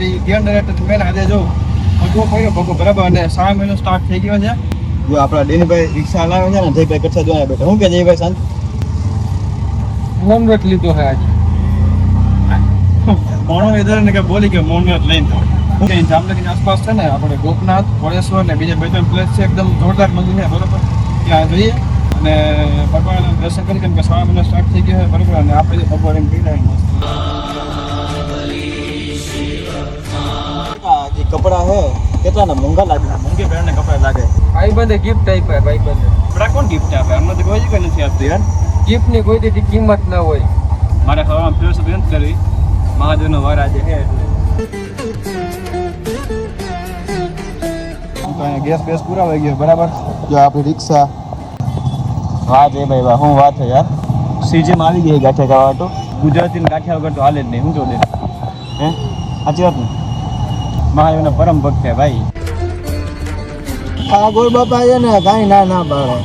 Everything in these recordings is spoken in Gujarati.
બી ગેર નરેટર મેન આજે જો ભગવો કર્યો ભગવો બરાબર અને 6 મહિનો સ્ટાર્ટ થઈ ગયો છે જો આપણા ડેનીભાઈ રિક્ષા લાવે છે ને જયભાઈ કચ્છા જોયા બેઠા હું કે જયભાઈ શાંત મૌન વ્રત લીધો છે આજે મોણો ઇધર ને કે બોલી કે મૌન વ્રત લઈને હું કે જામનગરની આસપાસ છે ને આપણે ગોપનાથ ભોળેશ્વર ને બીજા બે ત્રણ પ્લેસ છે એકદમ જોરદાર મંદિર છે બરોબર ત્યાં જોઈએ અને ભગવાનના દર્શન કરી કેમ કે 6 મહિનો સ્ટાર્ટ થઈ ગયો છે બરોબર અને આપણે ભગવાન એમ કહી રહ્યા જે કપડા હે કેટલાના મોંઘા લાગે મોંઘી બ્રાન્ડના કપડા લાગે ભાઈબંધે ગિફ્ટ આપ્યા ભાઈબંધે કપડા કોણ ગિફ્ટ આપે અમને તો કોઈ જ નથી આપતું યાર ગિફ્ટની કોઈ દી કિંમત ના હોય મારે હવામાં ફેરસ બેન કરી મહાદેવનો વાર આજે છે એટલે ગેસ બેસ પૂરા થઈ ગયો બરાબર જો આપણી રિક્ષા વાહ જય ભાઈ વાહ હું વાત છે યાર સીઝન આવી ગઈ ગાંઠિયા ખાવા તો ગુજરાતી ગાંઠિયા વગર તો હાલે જ નહીં હું જો દે હે સાચી વાત ને મહાદેવના પરમ ભક્ત છે ભાઈ આ ગોળ બાપા છે ને કાંઈ ના ના પાડે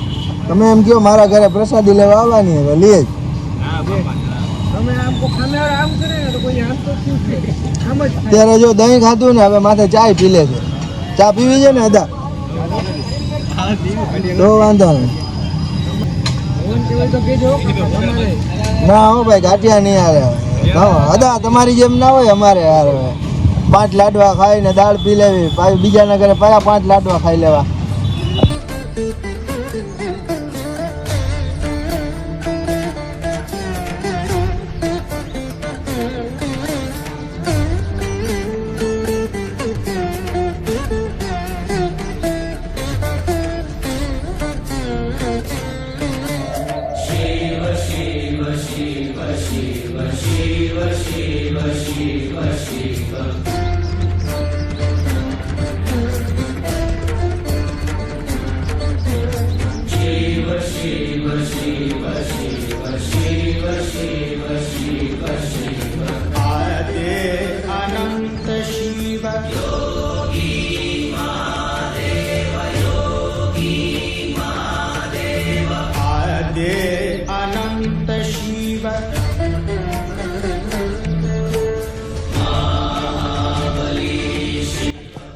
તમે એમ કહો મારા ઘરે પ્રસાદી લેવા આવવાની હવે લે જ તમે આમ કો ખાનાર આમ કરે ને તો કોઈ આમ તો શું છે આમ જ ત્યારે જો દહીં ખાધું ને હવે માથે ચાય પી લે છે ચા પીવી છે ને અદા તો વાંધો નહીં ફોન કેવું તો કહેજો ના હો ભાઈ ગાંઠિયા નહીં હારે અદા તમારી જેમ ના હોય અમારે યાર હવે 5 લાડવા ખાઈને દાળ પી લેવી પાછી બીજાના ઘરે પાછા 5 લાડવા ખાઈ લેવા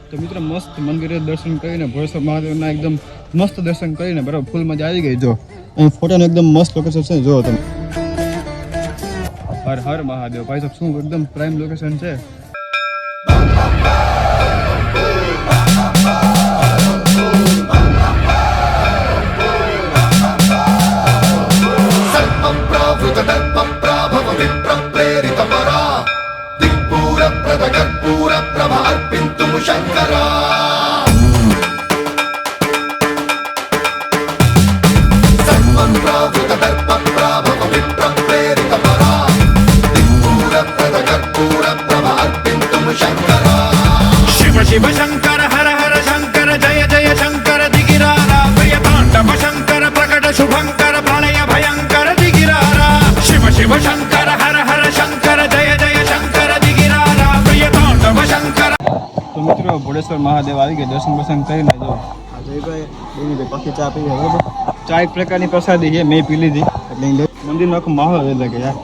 તો મિત્રો મસ્ત મંદિરે દર્શન કરીને ભોળેશ્વર મહાદેવના એકદમ મસ્ત દર્શન કરીને બરાબર ફૂલ મજા આવી ગઈ જો અહીં ફોટોનું એકદમ મસ્ત લોકેશન છે જો તમે હર હર મહાદેવ ભાઈ સાહેબ શું એકદમ પ્રાઇમ લોકેશન છે शिव शंकर हर हर शंकर जय जय शंकर दिगिरारा प्रिय तांडव शंकर प्रकट शुभंकर प्रणय भयंकर दिगिरारा शिव शिव शंकर हर हर शंकर जय जय शंकर दिगिरारा प्रिय तांडव शंकर તો મિત્રો ભોળેશ્વર મહાદેવ આવી ગયા દર્શન બર્શન કરીને જો જયભાઈ પાછી ચા પી બરાબર ચા એક પ્રકારની પ્રસાદી છે મેં પી લીધી એટલે મંદિરનો આખો માહોલ અલગ છે યાર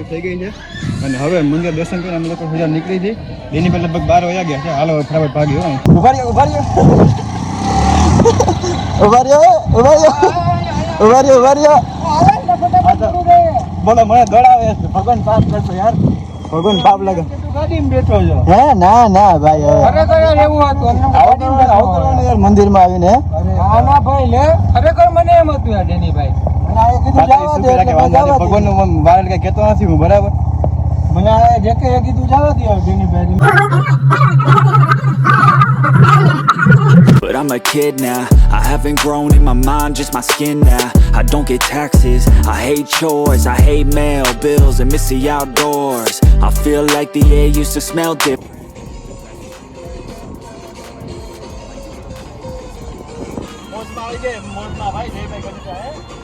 થઈ ગઈ છે અને હવે મંદિર દર્શન કરીને અમે લોકો હજાર નીકળી જઈએ એની પહેલા લગભગ 12 વાગ્યા ગયા છે હાલો ફટાફટ ભાગી હોય ઉભા રહ્યો બોલો મને દોડાવે છે ભગવાન પાપ કરશો યાર ભગવાન પાપ લાગે ગાડીમાં બેઠો છો હે ના ના ભાઈ હવે ખરેખર યાર એવું હતું આવું કરવાનું યાર મંદિરમાં આવીને હા ના ભાઈ લે ખરેખર મને એમ હતું યાર ડેનીભાઈ મને આ કીધું જવા દે એટલે મેં જવા ભગવાન નું વાયર કઈ કહેતો નથી હું બરાબર મને આ જે કે કીધું જવા દે Dennybhai But I'm a kid now, I haven't grown in my mind, just my skin now. I don't get taxes, I hate chores, I hate mail, bills and missy outdoors. I feel like the air used to smell different. મોજમાં આવી જાય મોજમાં ભાઈ જય ભાઈ કરી જાય